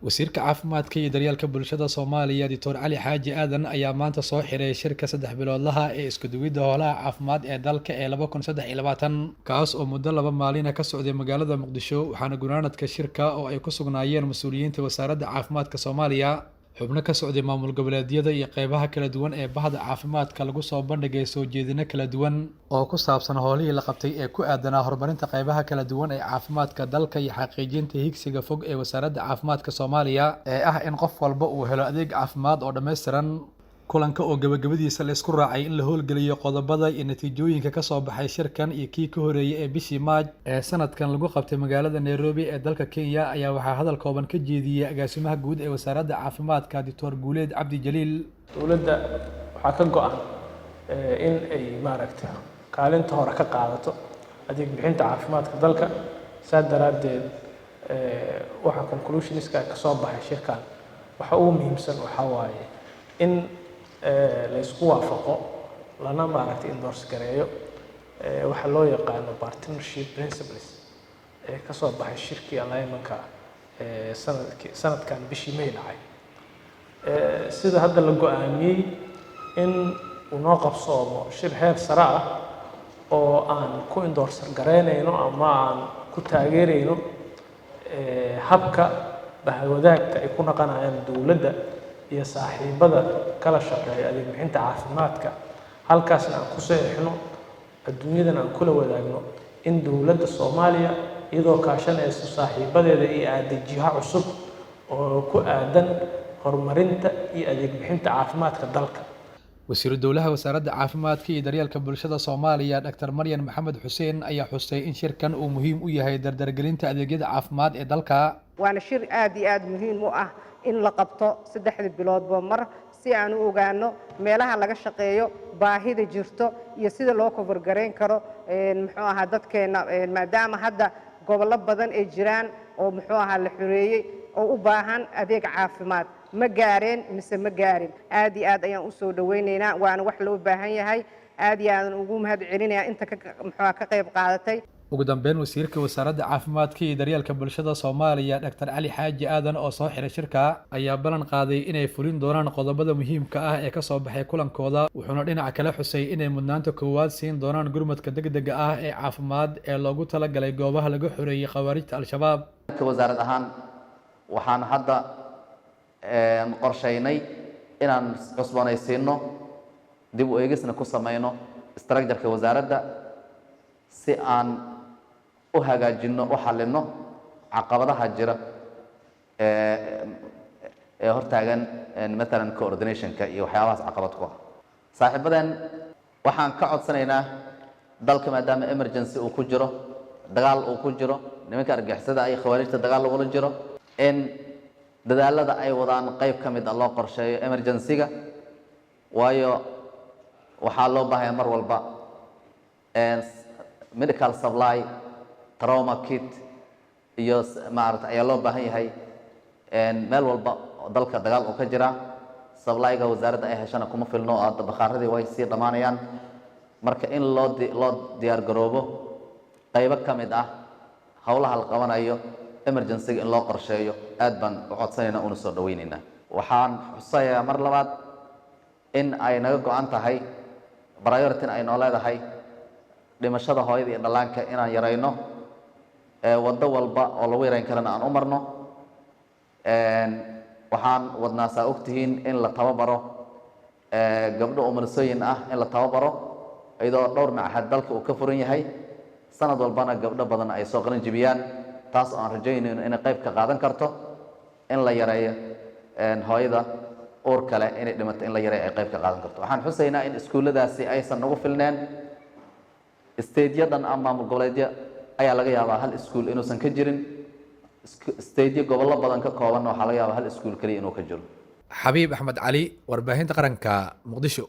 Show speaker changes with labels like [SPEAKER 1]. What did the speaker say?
[SPEAKER 1] wasiirka caafimaadka iyo daryeelka bulshada Soomaaliya Dr. Cali Xaaji Aadan ayaa maanta soo xiray shirka 3 biloodlaha ee isku duwidda howlaha caafimaad ee dalka ee 2023 kaas oo muddo 2 maalin ka socday magaalada Muqdisho waxaana gunaanadka shirka oo ay ku sugnaayeen mas'uuliyiinta wasaaradda caafimaadka Soomaaliya xubno ka socday maamul goboleedyada iyo qaybaha kala duwan ee bahda caafimaadka lagu soo bandhigay soo jeedino kala duwan oo ku saabsan howlihii la qabtay ee ku aadanaa horumarinta qaybaha kala duwan ee caafimaadka dalka iyo xaqiijinta higsiga fog ee wasaaradda caafimaadka Soomaaliya ee ah in qof walba uu helo adeeg caafimaad oo dhameystiran kulanka oo gabagabadiisa la isku raacay in la howlgeliyo qodobada iyo natiijooyinka ka soo baxay shirkan iyo kii ka horeeyay ee bishii Maaj ee sanadkan lagu qabtay magaalada Nairobi ee dalka Kenya ayaa waxaa hadal kooban ka jeediyay agaasimaha guud ee wasaaradda caafimaadka Dr. Guuleed Cabdi Jaliil.
[SPEAKER 2] dowladda waxaa ka go'an in ay maaragtay kaalinta hore ka qaadato adeeg bixinta caafimaadka dalka saa daraadeed waxa conclusionska ka soo baxay shirkan waxa ugu muhiimsan waxa waaye in la isku waafaqo lana maaragtay endorse gareeyo waxa loo yaqaano partnership principles ka soo baxay shirkii alignment-ka sanadkan bishii May dhacay sida hadda la go'aamiyay in uu noo qabsoomo shir heer sare ah oo aan ku endorse gareynayno ama aan ku taageerayno habka bahwadaagta ay ku naqanayaan dowladda iyo saaxiibada kala shaqeeya adeeg bixinta caafimaadka halkaasna aan ku saxiixno adduunyadana aan kula wadaagno in dowladda Soomaaliya iyadoo kaashanaysa saaxiibadeeda iyo adeegyaha cusub oo ku aadan horumarinta iyo adeeg bixinta caafimaadka dalka.
[SPEAKER 1] wasiir dowlaha wasaaradda caafimaadka iyo daryeelka bulshada Soomaaliya Dr. Maryan Maxamed Xuseen ayaa xusay in shirkan uu muhiim u yahay dardargelinta adeegyada caafimaad ee dalka
[SPEAKER 3] waana shir aad iyo aad muhiim u ah in la qabto 3 biloodba mar si aan u ogaano meelaha laga shaqeeyo baahida jirto iyo sida loo cover gareyn karo muxuu ahaa dadkeena maadaama hadda gobollo badan ay jiraan oo muxuu ahaa la xureeyay oo u baahan adeeg caafimaad ma gaareen mise ma gaarin aad iyo aad ayaan u soo dhaweynaynaa waana wax loo baahan yahay aad iyo aad ugu mahad celinayaa inta muxuu ka qayb qaadatay.
[SPEAKER 1] ugu dambeyn wasiirka wasaaradda caafimaadka iyo daryeelka bulshada Soomaaliya Dr. Cali Xaaji Aadan oo soo xiray shirka ayaa ballan qaaday inay fulin doonaan qodobada muhiimka ah ee ka soo baxay kulankooda wuxuuna dhinaca kale xusay inay mudnaanta koowaad siin doonaan gurmadka degdega ah ee caafimaad ee loogu talagalay goobaha laga xoreeyay khawaarijta al-shabaab.
[SPEAKER 4] wasaarad ahaan waxaan hadda qorsheynay inaan cusboonaysiino dib u eegisna ku sameyno structure-ka wasaaradda si aan u hagaajino u xalino caqabadaha jira ee hortaagan مثلا coordination-ka iyo waxyaabahaas caqabad ku ah saaxiibadan waxaan ka codsanaynaa dalka maadaama emergency uu ku jiro dagaal uu ku jiro nimanka argagixisada ay khawaarijta dagaal lagula jiro in dadaalada ay wadaan qayb ka mid ah loo qorsheeyo emergency-ga waayo waxaa loo baahayaa mar walba medical supply trauma kit iyo maaragtay ayaa loo baahan yahay meel walba oo dalka dagaal uu ka jira supply-ga wasaaradda ay heshana kuma filno oo bakaaradii way sii dhamaanayaan marka in loo diyaar garoobo qaybo ka mid ah howlaha la qabanayo emergency-ga in loo qorsheeyo aad baan u codsanaynaa una soo dhaweynaynaa waxaan xusayaa mar labaad in ay naga go-an tahay priority-na ay noo leedahay dhimashada hooyada iyo dhallaanka inaan yarayno waddo walba oo lagu yarayn karana aan u marno waxaan wadnaa saa ogtihiin in la tababaro gabdho umulisooyin ah in la tababaro iyadoo dhowr machad dalka uu ka furan yahay sanad walbana gabdho badan ay soo qalin jibiyaan taas oo aan rajaynayno inay qayb ka qaadan karto in la yareeyo hooyada uur kale inay dhimato in la yareeyo ay qayb ka qaadan karto waxaan xusaynaa in iskuulladaasi aysan nagu filneen stateyadan ama maamul goboleedyo ayaa laga yaabaa hal iskuul inuusan ka jirin stateyo gobollo badan ka kooban waxaa laga yaabaa hal iskuul kaliya inuu ka jiro.
[SPEAKER 1] Xabiib Axmed Cali warbaahinta qaranka Muqdisho.